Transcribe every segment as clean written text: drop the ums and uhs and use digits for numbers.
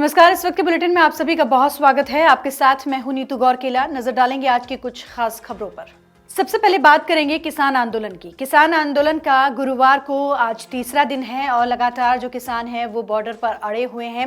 नमस्कार। इस वक्त के बुलेटिन में आप सभी का बहुत स्वागत है। आपके साथ मैं हूं नीतू गौरकेला। नजर डालेंगे आज की कुछ खास खबरों पर। सबसे पहले बात करेंगे किसान आंदोलन की। किसान आंदोलन का गुरुवार को आज तीसरा दिन है और लगातार जो किसान हैं वो बॉर्डर पर अड़े हुए हैं।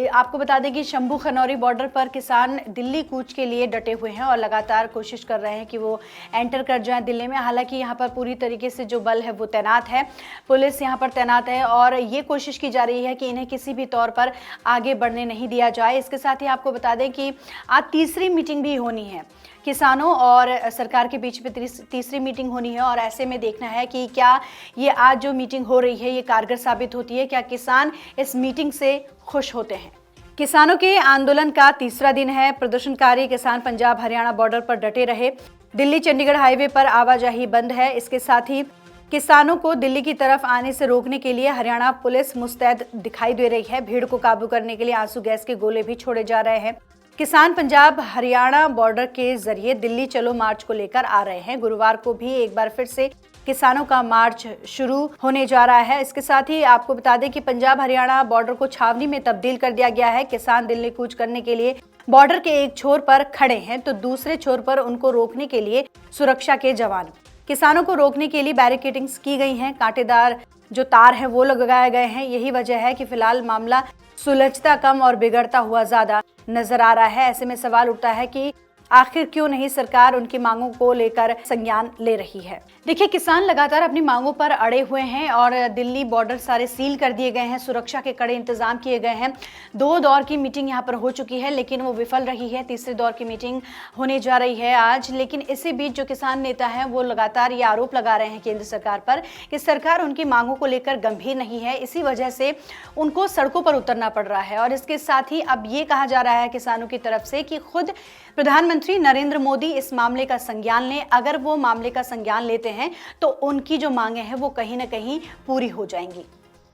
आपको बता दें कि शंभू खनौरी बॉर्डर पर किसान दिल्ली कूच के लिए डटे हुए हैं और लगातार कोशिश कर रहे हैं कि वो एंटर कर जाएं दिल्ली में। हालांकि यहाँ पर पूरी तरीके से जो बल है वो तैनात है, पुलिस यहाँ पर तैनात है और ये कोशिश की जा रही है कि इन्हें किसी भी तौर पर आगे बढ़ने नहीं दिया जाए। इसके साथ ही आपको बता दें कि आज तीसरी मीटिंग भी होनी है, किसानों और सरकार के बीच में तीसरी मीटिंग होनी है और ऐसे में देखना है कि क्या ये आज जो मीटिंग हो रही है ये कारगर साबित होती है, क्या किसान इस मीटिंग से खुश होते हैं। किसानों के आंदोलन का तीसरा दिन है। प्रदर्शनकारी किसान पंजाब हरियाणा बॉर्डर पर डटे रहे। दिल्ली चंडीगढ़ हाईवे पर आवाजाही बंद है। इसके साथ ही किसानों को दिल्ली की तरफ आने से रोकने के लिए हरियाणा पुलिस मुस्तैद दिखाई दे रही है। भीड़ को काबू करने के लिए आंसू गैस के गोले भी छोड़े जा रहे हैं। किसान पंजाब हरियाणा बॉर्डर के जरिए दिल्ली चलो मार्च को लेकर आ रहे हैं। गुरुवार को भी एक बार फिर से किसानों का मार्च शुरू होने जा रहा है। इसके साथ ही आपको बता दें कि पंजाब हरियाणा बॉर्डर को छावनी में तब्दील कर दिया गया है। किसान दिल्ली कूच करने के लिए बॉर्डर के एक छोर पर खड़े हैं तो दूसरे छोर पर उनको रोकने के लिए सुरक्षा के जवान। किसानों को रोकने के लिए बैरिकेडिंग्स की गई हैं। कांटेदार जो तार हैं वो लगाए गए हैं। यही वजह है कि फिलहाल मामला सुलझता कम और बिगड़ता हुआ ज्यादा नजर आ रहा है। ऐसे में सवाल उठता है कि आखिर क्यों नहीं सरकार उनकी मांगों को लेकर संज्ञान ले रही है। देखिए, किसान लगातार अपनी मांगों पर अड़े हुए हैं और दिल्ली बॉर्डर सारे सील कर दिए गए हैं। सुरक्षा के कड़े इंतजाम किए गए हैं। 2 दौर की मीटिंग यहां पर हो चुकी है लेकिन वो विफल रही है। तीसरे दौर की मीटिंग होने जा रही है आज। लेकिन इसी बीच जो किसान नेता हैं वो लगातार ये आरोप लगा रहे हैं केंद्र सरकार पर कि सरकार उनकी मांगों को लेकर गंभीर नहीं है। इसी वजह से उनको सड़कों पर उतरना पड़ रहा है। और इसके साथ ही अब ये कहा जा रहा है किसानों की तरफ से कि खुद प्रधानमंत्री नरेंद्र मोदी इस मामले का संज्ञान लें। अगर वो मामले का संज्ञान लेते हैं तो उनकी जो मांगे हैं वो कहीं ना कहीं पूरी हो जाएंगी।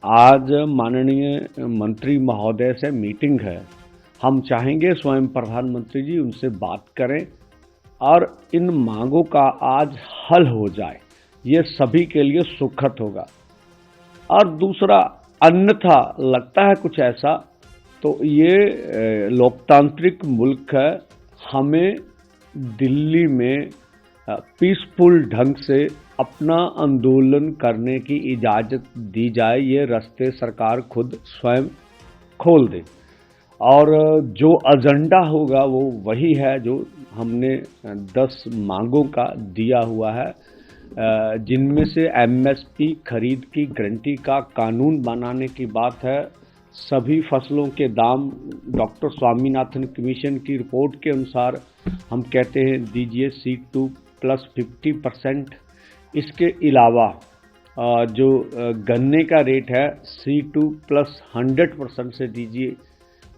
आज माननीय मंत्री महोदय से मीटिंग है। हम चाहेंगे स्वयं प्रधानमंत्री जी उनसे बात करें और इन मांगों का आज हल हो जाए। ये सभी के लिए सुखद होगा। और दूसरा, अन्यथा लगता है कुछ ऐसा तो ये लोकतांत्रिक मुल्क है, हमें दिल्ली में पीसफुल ढंग से अपना आंदोलन करने की इजाज़त दी जाए। ये रास्ते सरकार खुद स्वयं खोल दे और जो एजेंडा होगा वो वही है जो हमने 10 मांगों का दिया हुआ है, जिनमें से एमएसपी खरीद की गारंटी का कानून बनाने की बात है। सभी फसलों के दाम डॉक्टर स्वामीनाथन कमीशन की रिपोर्ट के अनुसार हम कहते हैं दीजिए C2 + 50%। इसके अलावा जो गन्ने का रेट है C2 + 100% से दीजिए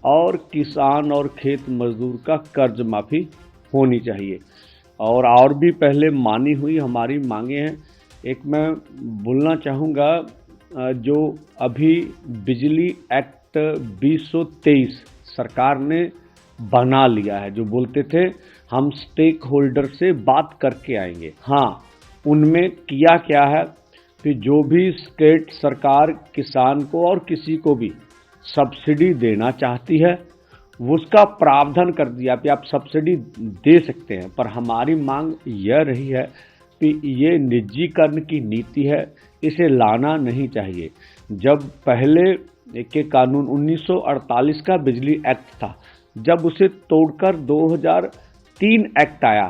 और किसान और खेत मजदूर का कर्ज माफ़ी होनी चाहिए। और भी पहले मानी हुई हमारी मांगे हैं। एक मैं बोलना चाहूँगा, जो अभी बिजली एक्ट 2023 सरकार ने बना लिया है, जो बोलते थे हम स्टेक होल्डर से बात करके आएंगे। हाँ, उनमें किया क्या है कि जो भी स्टेट सरकार किसान को और किसी को भी सब्सिडी देना चाहती है उसका प्रावधान कर दिया कि आप सब्सिडी दे सकते हैं। पर हमारी मांग यह रही है कि ये निजीकरण की नीति है, इसे लाना नहीं चाहिए। जब पहले के कानून 1948 का बिजली एक्ट था, जब उसे तोड़कर 2003 एक्ट आया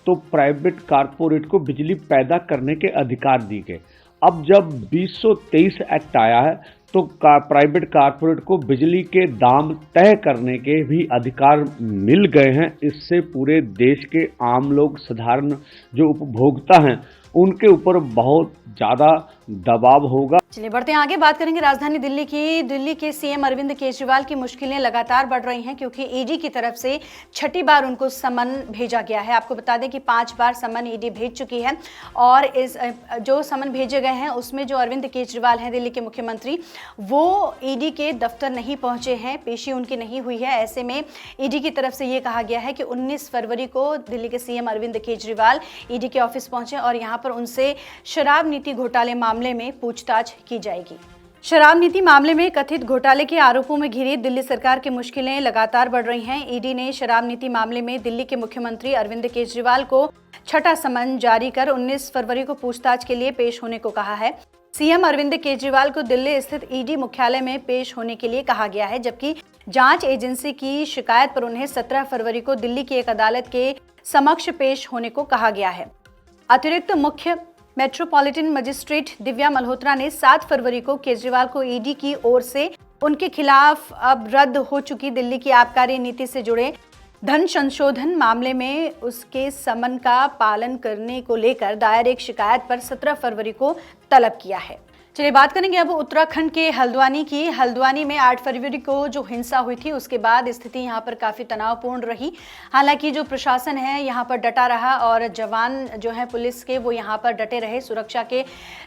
तो प्राइवेट कारपोरेट को बिजली पैदा करने के अधिकार दिए गए। अब जब 2023 एक्ट आया है तो प्राइवेट कारपोरेट को बिजली के दाम तय करने के भी अधिकार मिल गए हैं। इससे पूरे देश के आम लोग, साधारण जो उपभोक्ता हैं, उनके ऊपर बहुत ज़्यादा दबाव होगा। चलिए बढ़ते हैं आगे, बात करेंगे राजधानी दिल्ली की। दिल्ली के सीएम अरविंद केजरीवाल की मुश्किलें लगातार बढ़ रही हैं क्योंकि ईडी की तरफ से छठी बार उनको समन भेजा गया है। आपको बता दें कि 5 बार समन ईडी भेज चुकी है और इस जो समन भेजे गए हैं उसमें जो अरविंद केजरीवाल हैं दिल्ली के मुख्यमंत्री, वो ईडी के दफ्तर नहीं पहुंचे हैं, पेशी उनकी नहीं हुई है। ऐसे में ईडी की तरफ से ये कहा गया है कि 19 फरवरी को दिल्ली के सीएम अरविंद केजरीवाल ईडी के ऑफिस पहुंचे और यहाँ पर उनसे शराब नीति घोटाले मामले में पूछताछ की जाएगी। शराब नीति मामले में कथित घोटाले के आरोपों में घिरी दिल्ली सरकार की मुश्किलें लगातार बढ़ रही हैं। ईडी ने शराब नीति मामले में दिल्ली के मुख्यमंत्री अरविंद केजरीवाल को छठा समन जारी कर 19 फरवरी को पूछताछ के लिए पेश होने को कहा है। सीएम अरविंद केजरीवाल को दिल्ली स्थित ईडी मुख्यालय में पेश होने के लिए कहा गया है, जबकि जांच एजेंसी की शिकायत पर उन्हें 17 फरवरी को दिल्ली की एक अदालत के समक्ष पेश होने को कहा गया है। अतिरिक्त मुख्य मेट्रोपॉलिटन मजिस्ट्रेट दिव्या मल्होत्रा ने 7 फरवरी को केजरीवाल को ईडी की ओर से उनके खिलाफ अब रद्द हो चुकी दिल्ली की आबकारी नीति से जुड़े धन संशोधन मामले में उसके समन का पालन करने को लेकर दायर एक शिकायत पर 17 फरवरी को तलब किया है। चलिए बात करेंगे अब उत्तराखंड के हल्द्वानी की। हल्द्वानी में 8 फरवरी को जो हिंसा हुई थी उसके बाद स्थिति यहाँ पर काफ़ी तनावपूर्ण रही। हालांकि जो प्रशासन है यहाँ पर डटा रहा और जवान जो है पुलिस के वो यहाँ पर डटे रहे। सुरक्षा के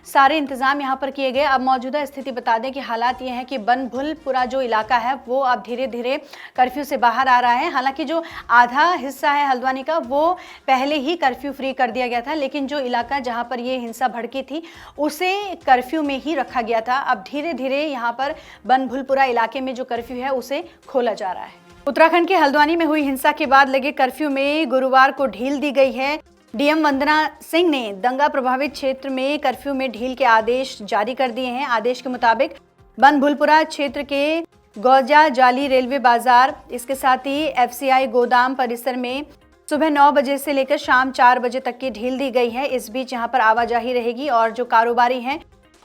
सारे इंतजाम यहाँ पर किए गए। अब मौजूदा स्थिति बता दें कि हालात ये हैं कि बनभुलपुरा जो इलाका है वो अब धीरे धीरे कर्फ्यू से बाहर आ रहा है। हालांकि जो आधा हिस्सा है हल्द्वानी का वो पहले ही कर्फ्यू फ्री कर दिया गया था, लेकिन जो इलाका जहाँ पर ये हिंसा भड़की थी उसे कर्फ्यू में ही रखा गया था। अब धीरे धीरे यहाँ पर बनभुलपुरा इलाके में जो कर्फ्यू है उसे खोला जा रहा है। उत्तराखंड के हल्द्वानी में हुई हिंसा के बाद लगे कर्फ्यू में गुरुवार को ढील दी गई है। डीएम वंदना सिंह ने दंगा प्रभावित क्षेत्र में कर्फ्यू में ढील के आदेश जारी कर दिए हैं। आदेश के मुताबिक बनभुलपुरा क्षेत्र के गौजा जाली रेलवे बाजार, इसके साथ ही एफसीआई गोदाम परिसर में सुबह 9 बजे से लेकर शाम 4 बजे तक की ढील दी गई है। इस बीच यहाँ पर आवाजाही रहेगी और जो कारोबारी हैं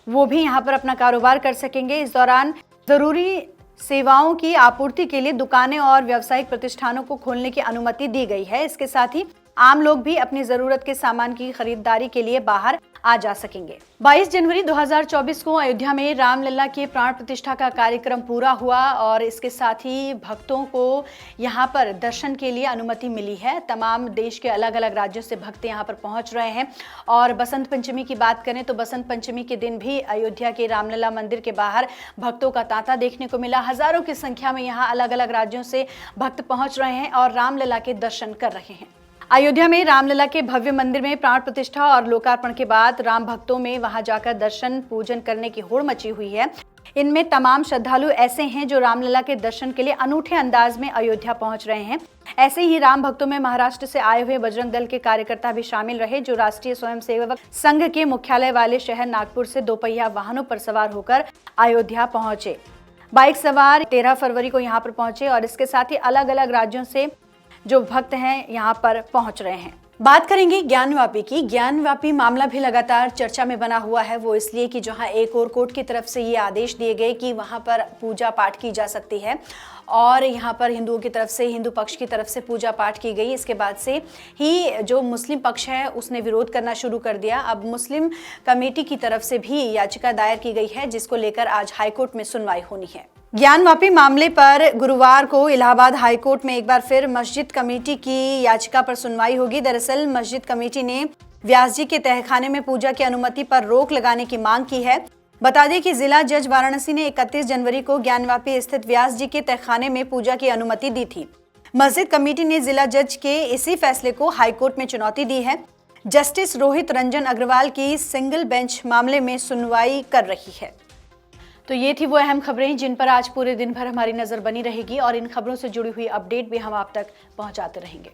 वो भी यहाँ पर अपना कारोबार कर सकेंगे। इस दौरान जरूरी सेवाओं की आपूर्ति के लिए दुकानें और व्यावसायिक प्रतिष्ठानों को खोलने की अनुमति दी गई है। इसके साथ ही आम लोग भी अपनी जरूरत के सामान की खरीदारी के लिए बाहर आ जा सकेंगे। 22 जनवरी 2024 को अयोध्या में रामलला के प्राण प्रतिष्ठा का कार्यक्रम पूरा हुआ और इसके साथ ही भक्तों को यहाँ पर दर्शन के लिए अनुमति मिली है। तमाम देश के अलग अलग राज्यों से भक्त यहाँ पर पहुँच रहे हैं। और बसंत पंचमी की बात करें तो बसंत पंचमी के दिन भी अयोध्या के रामलला मंदिर के बाहर भक्तों का तांता देखने को मिला। हजारों की संख्या में यहाँ अलग अलग राज्यों से भक्त पहुँच रहे हैं और रामलला के दर्शन कर रहे हैं। अयोध्या में रामलला के भव्य मंदिर में प्राण प्रतिष्ठा और लोकार्पण के बाद राम भक्तों में वहां जाकर दर्शन पूजन करने की होड़ मची हुई है। इनमें तमाम श्रद्धालु ऐसे हैं जो रामलला के दर्शन के लिए अनूठे अंदाज में अयोध्या पहुंच रहे हैं। ऐसे ही राम भक्तों में महाराष्ट्र से आए हुए बजरंग दल के कार्यकर्ता भी शामिल रहे, जो राष्ट्रीय स्वयंसेवक संघ के मुख्यालय वाले शहर नागपुर से दोपहिया वाहनों पर सवार होकर अयोध्या पहुंचे। बाइक सवार 13 फरवरी को यहाँ पर पहुंचे और इसके साथ ही अलग अलग राज्यों से जो भक्त हैं यहाँ पर पहुंच रहे हैं। बात करेंगे ज्ञानवापी की। ज्ञानवापी मामला भी लगातार चर्चा में बना हुआ है। वो इसलिए कि जहां एक और कोर्ट की तरफ से ये आदेश दिए गए कि वहां पर पूजा पाठ की जा सकती है और यहाँ पर हिंदुओं की तरफ से, हिंदू पक्ष की तरफ से पूजा पाठ की गई। इसके बाद से ही जो मुस्लिम पक्ष है उसने विरोध करना शुरू कर दिया। अब मुस्लिम कमेटी की तरफ से भी याचिका दायर की गई है, जिसको लेकर आज हाईकोर्ट में सुनवाई होनी है। ज्ञानवापी मामले पर गुरुवार को इलाहाबाद हाईकोर्ट में एक बार फिर मस्जिद कमेटी की याचिका पर सुनवाई होगी। दरअसल मस्जिद कमेटी ने व्यास जी के तहखाने में पूजा की अनुमति पर रोक लगाने की मांग की है। बता दें कि जिला जज वाराणसी ने 31 जनवरी को ज्ञानवापी स्थित व्यास जी के तहखाने में पूजा की अनुमति दी थी। मस्जिद कमेटी ने जिला जज के इसी फैसले को हाईकोर्ट में चुनौती दी है। जस्टिस रोहित रंजन अग्रवाल की सिंगल बेंच मामले में सुनवाई कर रही है। तो ये थी वो अहम खबरें जिन पर आज पूरे दिन भर हमारी नजर बनी रहेगी और इन खबरों से जुड़ी हुई अपडेट भी हम आप तक पहुंचाते रहेंगे।